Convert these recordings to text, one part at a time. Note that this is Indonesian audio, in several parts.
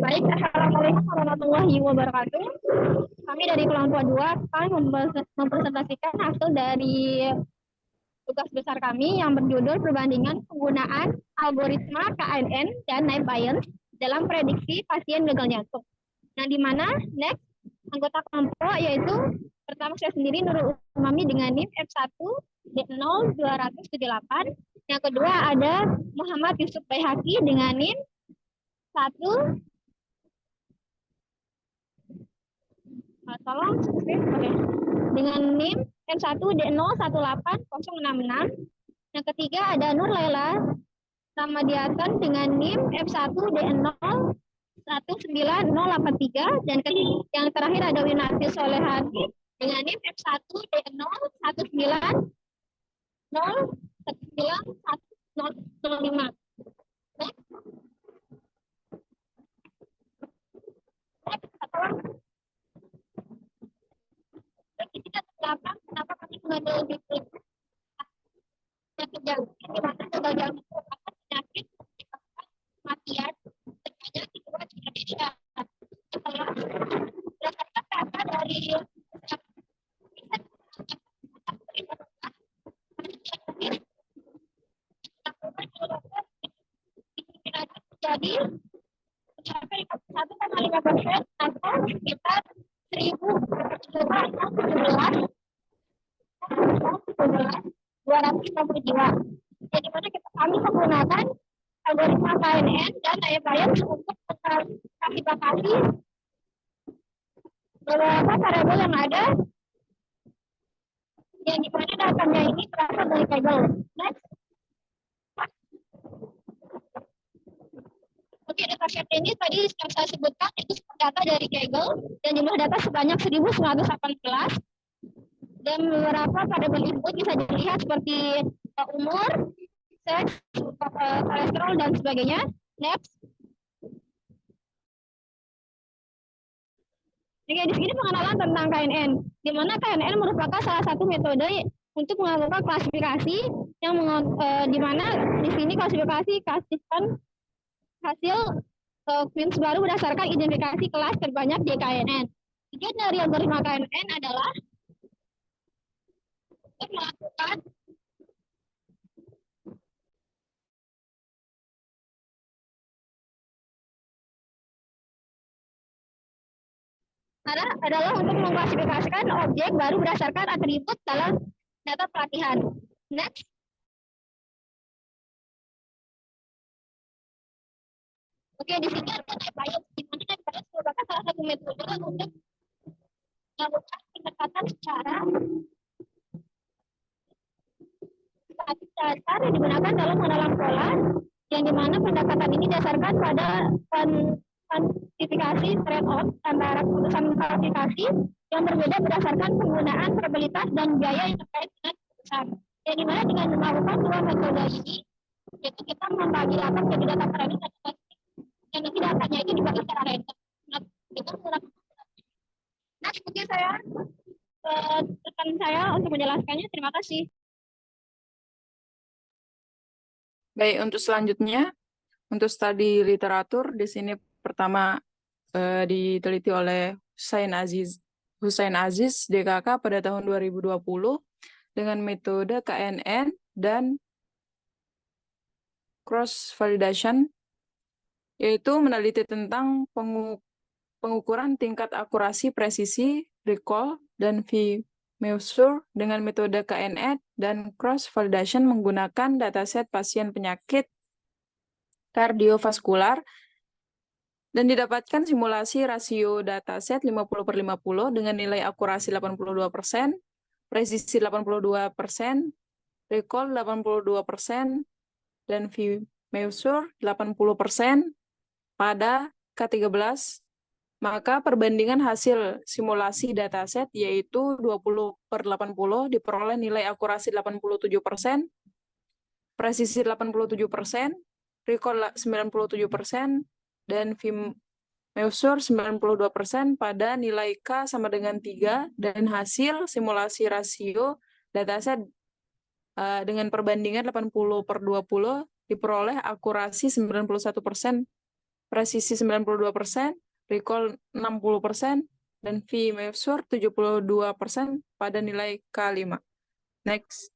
Baik, Assalamualaikum warahmatullahi wabarakatuh. Kami dari kelompok 2 akan mempresentasikan hasil dari tugas besar kami yang berjudul perbandingan penggunaan algoritma KNN dan Naib Bayes dalam prediksi pasien gagal jantung. Nah, di mana next anggota kelompok yaitu pertama saya sendiri Nurul Umami dengan NIM F1 D0278. Yang kedua ada Muhammad Yusuf Baihaqi dengan NIM 1 tolong oke. Dengan NIM M1D018066. Yang ketiga ada Nur Laila Ramadiatan dengan NIM F1D019083 dan yang terakhir ada Winarti Solehati dengan NIM F1D0190191005. Kenapa kami mengambil lebih penyakit jantung di mana gagal jantung merupakan penyakit kematian terbanyak di luar Indonesia. Setelah berdasarkan data dari jadi mencapai 1,5% atau sekitar 1.250 jiwa. Jadi mana kami menggunakan algoritma KNN dan Naib Bayes untuk klasifikasi beberapa variabel yang ada yang dimana datanya ini berasal dari Kaggle. Next. Oke, dataset ini tadi yang saya sebutkan itu data dari Kaggle dan jumlah data sebanyak 1.918 dan beberapa variabel input bisa dilihat seperti umur, seks, kolesterol dan sebagainya. Next. Oke, di sini pengenalan tentang KNN, di mana KNN merupakan salah satu metode untuk melakukan klasifikasi yang di mana di sini klasifikasikan hasil quiz baru berdasarkan identifikasi kelas terbanyak di KNN. Tujuan dari algoritma KNN adalah untuk melakukan adalah untuk mengklasifikasikan objek baru berdasarkan atribut dalam data pelatihan. Next. Oke, di sini ada Naib Bayes, di mana Naib Bayes merupakan salah satu metode untuk melakukan pendekatan secara dasar yang digunakan dalam mengenal pola, yang dimana pendekatan ini didasarkan pada kuantifikasi trade-off antara keputusan klasifikasi yang berbeda berdasarkan penggunaan probabilitas dan biaya yang terkait dengan keputusan. Yang dimana dengan melakukan dua metode ini, yaitu kita membagi data menjadi data parameter dan data yang nanti datanya itu dibagi secara random. Nah, seperti saya rekan saya untuk menjelaskannya. Terima kasih. Baik, untuk selanjutnya, untuk studi literatur, di sini pertama diteliti oleh Hussein Aziz, DKK pada tahun 2020 dengan metode KNN dan cross validation, yaitu meneliti tentang pengukuran tingkat akurasi presisi, recall, dan V-measure dengan metode KNN dan cross validation menggunakan dataset pasien penyakit kardiovaskular dan didapatkan simulasi rasio dataset 50/50 dengan nilai akurasi 82%, presisi 82%, recall 82%, dan V-measure 80% pada K13, maka perbandingan hasil simulasi dataset yaitu 20/80 diperoleh nilai akurasi 87%, presisi 87%, recall 97%, dan V-measure 92% pada nilai K sama dengan 3, dan hasil simulasi rasio dataset dengan perbandingan 80/20 diperoleh akurasi 91%. presisi 92%, recall 60%, dan V-measure 72% pada nilai K5. Next.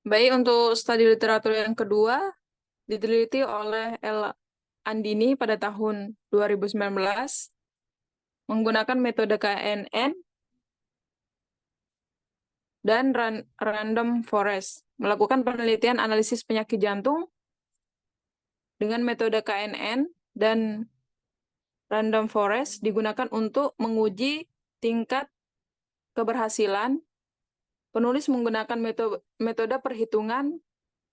Baik, untuk studi literatur yang kedua, diteliti oleh L. Andini pada tahun 2019, menggunakan metode KNN dan random forest, melakukan penelitian analisis penyakit jantung dengan metode KNN dan random forest digunakan untuk menguji tingkat keberhasilan. Penulis menggunakan metode perhitungan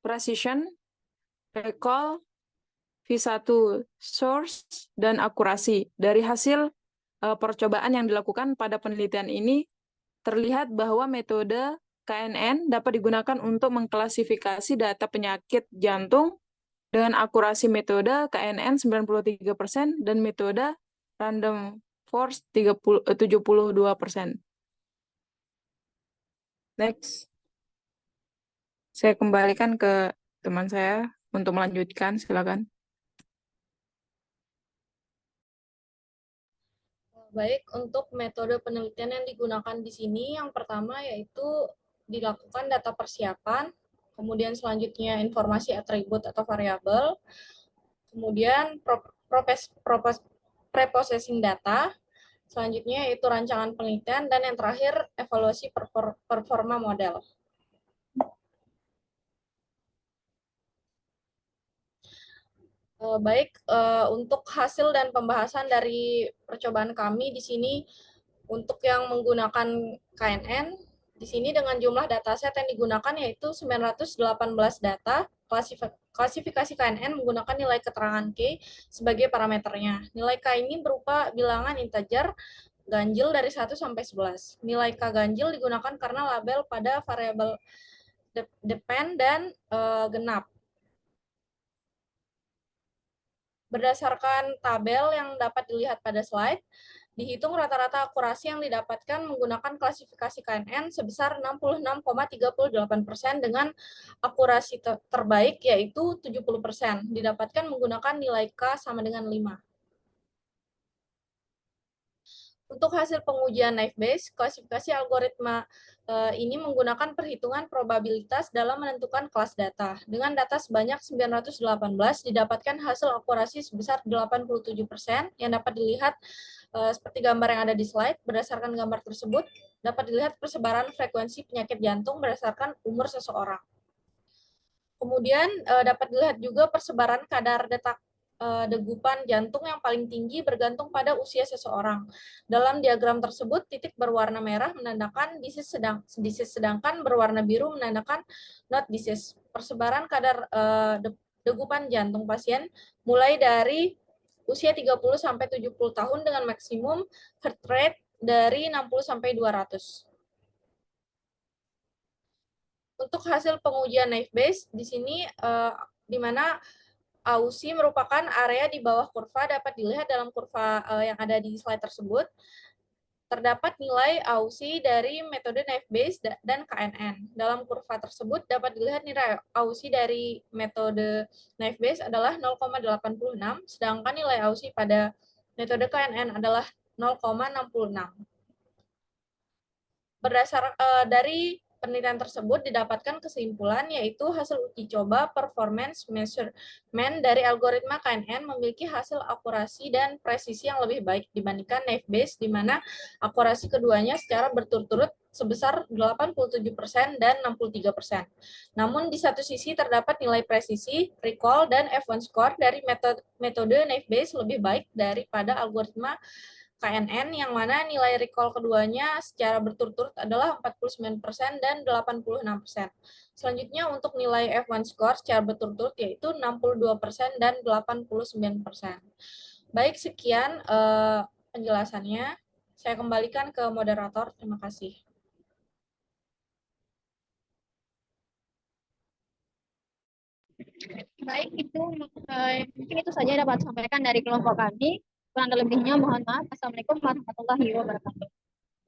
precision, recall, V1 source, dan akurasi. Dari hasil percobaan yang dilakukan pada penelitian ini, terlihat bahwa metode KNN dapat digunakan untuk mengklasifikasi data penyakit jantung dengan akurasi metode KNN 93% dan metode random forest 72%. Next. Saya kembalikan ke teman saya untuk melanjutkan, silakan. Baik, untuk metode penelitian yang digunakan di sini, yang pertama yaitu dilakukan data persiapan, kemudian selanjutnya informasi atribut atau variabel, kemudian preprocessing data, selanjutnya yaitu rancangan penelitian, dan yang terakhir evaluasi performa model. Baik, untuk hasil dan pembahasan dari percobaan kami di sini, untuk yang menggunakan KNN, di sini dengan jumlah dataset yang digunakan yaitu 918 data, klasifikasi KNN menggunakan nilai keterangan K sebagai parameternya. Nilai K ini berupa bilangan integer ganjil dari 1 sampai 11. Nilai K ganjil digunakan karena label pada variabel depend dan genap. Berdasarkan tabel yang dapat dilihat pada slide, dihitung rata-rata akurasi yang didapatkan menggunakan klasifikasi KNN sebesar 66,38% dengan akurasi terbaik yaitu 70%, didapatkan menggunakan nilai K sama dengan 5. Untuk hasil pengujian naive Bayes, klasifikasi algoritma ini menggunakan perhitungan probabilitas dalam menentukan kelas data. Dengan data sebanyak 918, didapatkan hasil akurasi sebesar 87% yang dapat dilihat seperti gambar yang ada di slide. Berdasarkan gambar tersebut, dapat dilihat persebaran frekuensi penyakit jantung berdasarkan umur seseorang. Kemudian dapat dilihat juga persebaran kadar detak degupan jantung yang paling tinggi bergantung pada usia seseorang. Dalam diagram tersebut, titik berwarna merah menandakan disease sedangkan berwarna biru menandakan not disease. Persebaran kadar degupan jantung pasien mulai dari usia 30 sampai 70 tahun dengan maksimum heart rate dari 60 sampai 200. Untuk hasil pengujian naive Bayes di sini di mana AUSI merupakan area di bawah kurva dapat dilihat dalam kurva yang ada di slide tersebut. Terdapat nilai AUSI dari metode naive Bayes dan KNN. Dalam kurva tersebut dapat dilihat nilai AUSI dari metode naive Bayes adalah 0,86, sedangkan nilai AUSI pada metode KNN adalah 0,66. Berdasar dari penelitian tersebut didapatkan kesimpulan yaitu hasil uji coba performance measurement dari algoritma KNN memiliki hasil akurasi dan presisi yang lebih baik dibandingkan naive Bayes di mana akurasi keduanya secara berturut-turut sebesar 87% dan 63%. Namun di satu sisi terdapat nilai presisi, recall, dan F1 score dari metode naive Bayes lebih baik daripada algoritma KNN yang mana nilai recall keduanya secara berturut-turut adalah 49% dan 86%. Selanjutnya untuk nilai F1 score secara berturut-turut yaitu 62% dan 89%. Baik, sekian penjelasannya. Saya kembalikan ke moderator. Terima kasih. Baik, mungkin itu saja dapat sampaikan dari kelompok kami. Kurang lebihnya mohon maaf. Assalamualaikum warahmatullahi wabarakatuh.